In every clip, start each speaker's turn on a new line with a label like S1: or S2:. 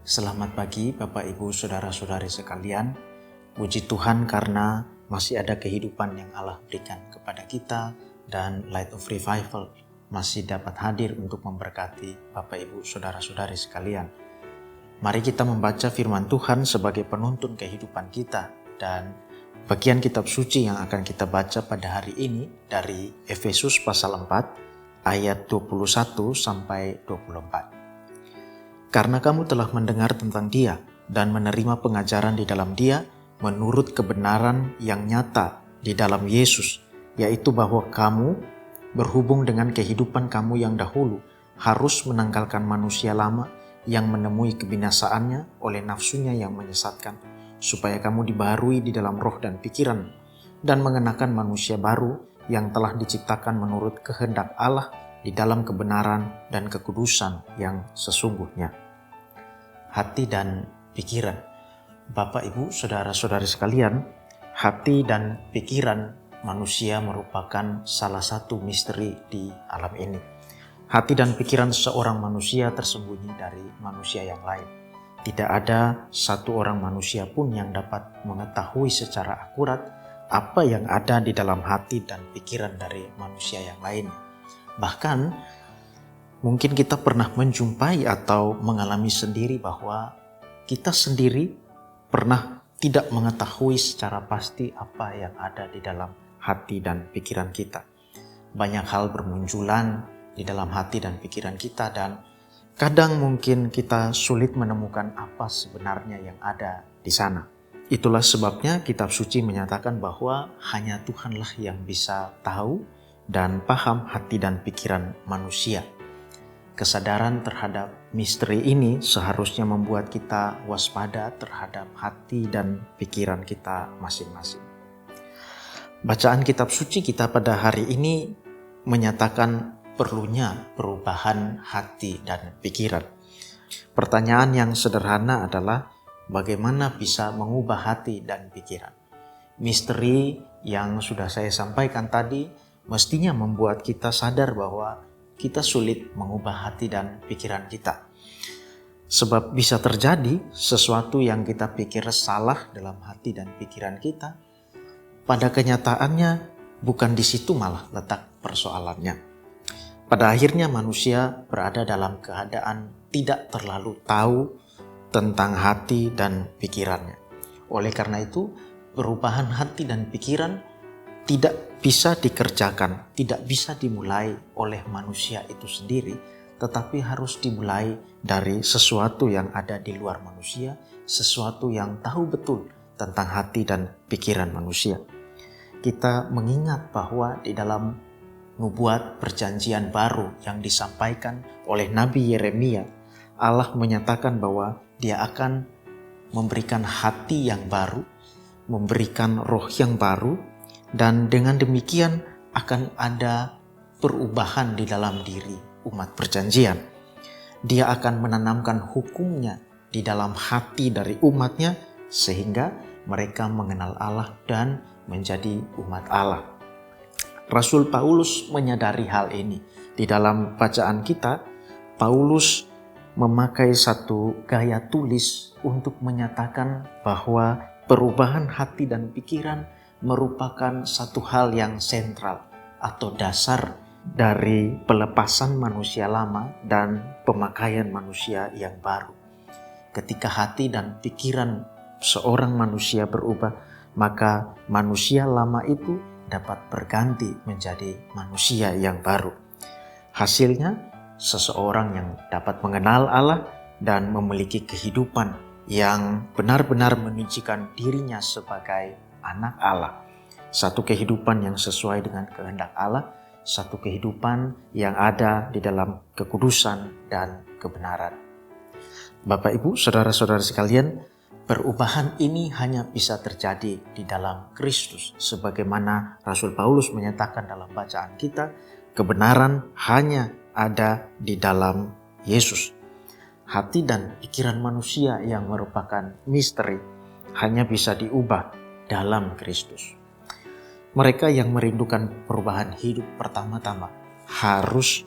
S1: Selamat pagi Bapak Ibu Saudara-saudari sekalian. Puji Tuhan karena masih ada kehidupan yang Allah berikan kepada kita dan Light of Revival masih dapat hadir untuk memberkati Bapak Ibu Saudara-saudari sekalian. Mari kita membaca firman Tuhan sebagai penuntun kehidupan kita, dan bagian kitab suci yang akan kita baca pada hari ini dari Efesus pasal 4 ayat 21 sampai 24. Karena kamu telah mendengar tentang Dia dan menerima pengajaran di dalam Dia menurut kebenaran yang nyata di dalam Yesus, yaitu bahwa kamu berhubung dengan kehidupan kamu yang dahulu harus menanggalkan manusia lama yang menemui kebinasaannya oleh nafsunya yang menyesatkan, supaya kamu dibaharui di dalam roh dan pikiran, dan mengenakan manusia baru yang telah diciptakan menurut kehendak Allah di dalam kebenaran dan kekudusan yang sesungguhnya. Hati dan pikiran. Bapak, Ibu, Saudara-saudari sekalian, hati dan pikiran manusia merupakan salah satu misteri di alam ini. Hati dan pikiran seorang manusia tersembunyi dari manusia yang lain. Tidak ada satu orang manusia pun yang dapat mengetahui secara akurat apa yang ada di dalam hati dan pikiran dari manusia yang lain. Bahkan mungkin kita pernah menjumpai atau mengalami sendiri bahwa kita sendiri pernah tidak mengetahui secara pasti apa yang ada di dalam hati dan pikiran kita. Banyak hal bermunculan di dalam hati dan pikiran kita, dan kadang mungkin kita sulit menemukan apa sebenarnya yang ada di sana. Itulah sebabnya kitab suci menyatakan bahwa hanya Tuhanlah yang bisa tahu dan paham hati dan pikiran manusia. Kesadaran terhadap misteri ini seharusnya membuat kita waspada terhadap hati dan pikiran kita masing-masing. Bacaan kitab suci kita pada hari ini menyatakan perlunya perubahan hati dan pikiran. Pertanyaan yang sederhana adalah bagaimana bisa mengubah hati dan pikiran? Misteri yang sudah saya sampaikan tadi mestinya membuat kita sadar bahwa kita sulit mengubah hati dan pikiran kita. Sebab bisa terjadi sesuatu yang kita pikir salah dalam hati dan pikiran kita, pada kenyataannya bukan di situ malah letak persoalannya. Pada akhirnya manusia berada dalam keadaan tidak terlalu tahu tentang hati dan pikirannya. Oleh karena itu, perubahan hati dan pikiran tidak bisa dikerjakan, tidak bisa dimulai oleh manusia itu sendiri, tetapi harus dimulai dari sesuatu yang ada di luar manusia, sesuatu yang tahu betul tentang hati dan pikiran manusia. Kita mengingat bahwa di dalam nubuat perjanjian baru yang disampaikan oleh Nabi Yeremia, Allah menyatakan bahwa Dia akan memberikan hati yang baru, memberikan roh yang baru, dan dengan demikian akan ada perubahan di dalam diri umat perjanjian. Dia akan menanamkan hukumnya di dalam hati dari umatnya sehingga mereka mengenal Allah dan menjadi umat Allah. Rasul Paulus menyadari hal ini. Di dalam bacaan kita, Paulus memakai satu gaya tulis untuk menyatakan bahwa perubahan hati dan pikiran merupakan satu hal yang sentral atau dasar dari pelepasan manusia lama dan pemakaian manusia yang baru. Ketika hati dan pikiran seorang manusia berubah, maka manusia lama itu dapat berganti menjadi manusia yang baru. Hasilnya, seseorang yang dapat mengenal Allah dan memiliki kehidupan yang benar-benar menunjukkan dirinya sebagai anak Allah. Satu kehidupan yang sesuai dengan kehendak Allah, satu kehidupan yang ada di dalam kekudusan dan kebenaran. Bapak, Ibu, Saudara-saudara sekalian, perubahan ini hanya bisa terjadi di dalam Kristus. Sebagaimana Rasul Paulus menyatakan dalam bacaan kita, kebenaran hanya ada di dalam Yesus. Hati dan pikiran manusia yang merupakan misteri hanya bisa diubah dalam Kristus. Mereka yang merindukan perubahan hidup pertama-tama harus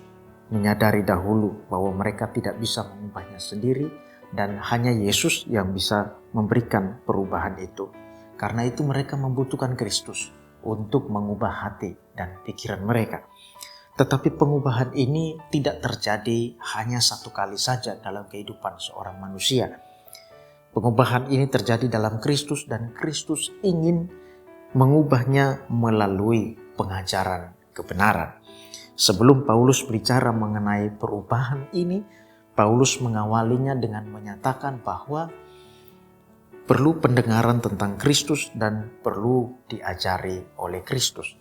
S1: menyadari dahulu bahwa mereka tidak bisa mengubahnya sendiri, dan hanya Yesus yang bisa memberikan perubahan itu. Karena itu mereka membutuhkan Kristus untuk mengubah hati dan pikiran mereka. Tetapi pengubahan ini tidak terjadi hanya satu kali saja dalam kehidupan seorang manusia. Pengubahan ini terjadi dalam Kristus dan Kristus ingin mengubahnya melalui pengajaran kebenaran. Sebelum Paulus bicara mengenai perubahan ini, Paulus mengawalinya dengan menyatakan bahwa perlu pendengaran tentang Kristus dan perlu diajari oleh Kristus.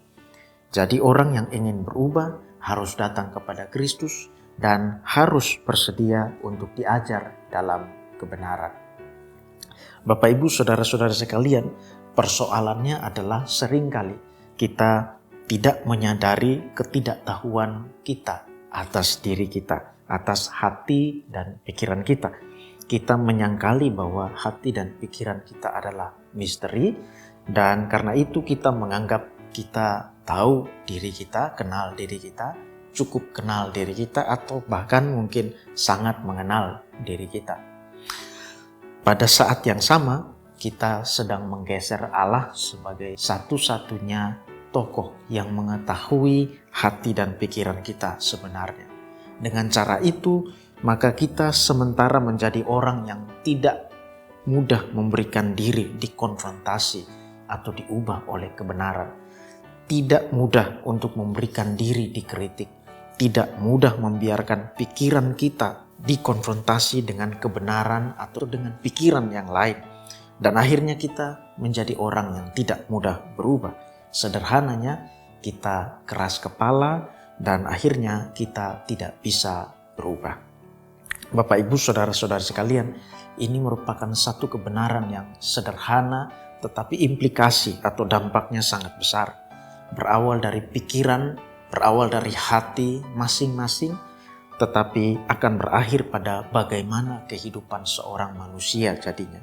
S1: Jadi orang yang ingin berubah harus datang kepada Kristus dan harus bersedia untuk diajar dalam kebenaran. Bapak, Ibu, saudara-saudara sekalian, persoalannya adalah seringkali kita tidak menyadari ketidaktahuan kita atas diri kita, atas hati dan pikiran kita. Kita menyangkali bahwa hati dan pikiran kita adalah misteri, dan karena itu kita menganggap kita tahu diri kita, kenal diri kita, cukup kenal diri kita, atau bahkan mungkin sangat mengenal diri kita. Pada saat yang sama, kita sedang menggeser Allah sebagai satu-satunya tokoh yang mengetahui hati dan pikiran kita sebenarnya. Dengan cara itu, maka kita sementara menjadi orang yang tidak mudah memberikan diri dikonfrontasi atau diubah oleh kebenaran. Tidak mudah untuk memberikan diri dikritik. Tidak mudah membiarkan pikiran kita dikonfrontasi dengan kebenaran atau dengan pikiran yang lain. Dan akhirnya kita menjadi orang yang tidak mudah berubah. Sederhananya, kita keras kepala dan akhirnya kita tidak bisa berubah. Bapak, Ibu, saudara-saudara sekalian, ini merupakan satu kebenaran yang sederhana tetapi implikasi atau dampaknya sangat besar. Berawal dari pikiran, berawal dari hati masing-masing, tetapi akan berakhir pada bagaimana kehidupan seorang manusia jadinya.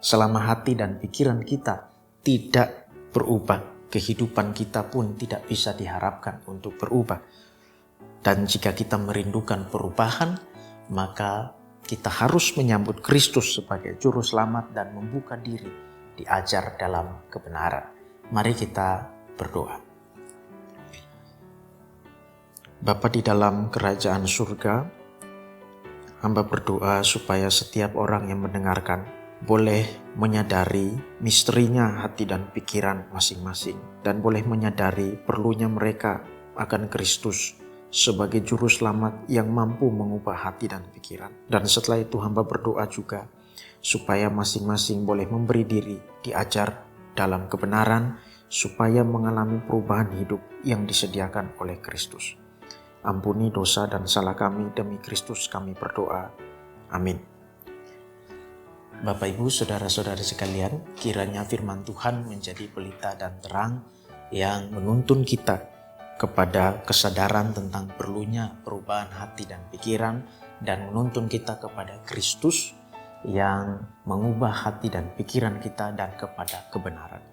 S1: Selama hati dan pikiran kita tidak berubah, kehidupan kita pun tidak bisa diharapkan untuk berubah. Dan jika kita merindukan perubahan, maka kita harus menyambut Kristus sebagai juru selamat dan membuka diri diajar dalam kebenaran. Mari kita berdoa. Bapa di dalam kerajaan surga, hamba berdoa supaya setiap orang yang mendengarkan boleh menyadari misterinya hati dan pikiran masing-masing, dan boleh menyadari perlunya mereka akan Kristus sebagai juru selamat yang mampu mengubah hati dan pikiran. Dan setelah itu hamba berdoa juga supaya masing-masing boleh memberi diri diajar dalam kebenaran, supaya mengalami perubahan hidup yang disediakan oleh Kristus. Ampuni dosa dan salah kami, demi Kristus kami berdoa. Amin. Bapak, Ibu, saudara-saudari sekalian, kiranya firman Tuhan menjadi pelita dan terang yang menuntun kita kepada kesadaran tentang perlunya perubahan hati dan pikiran, dan menuntun kita kepada Kristus yang mengubah hati dan pikiran kita dan kepada kebenaran.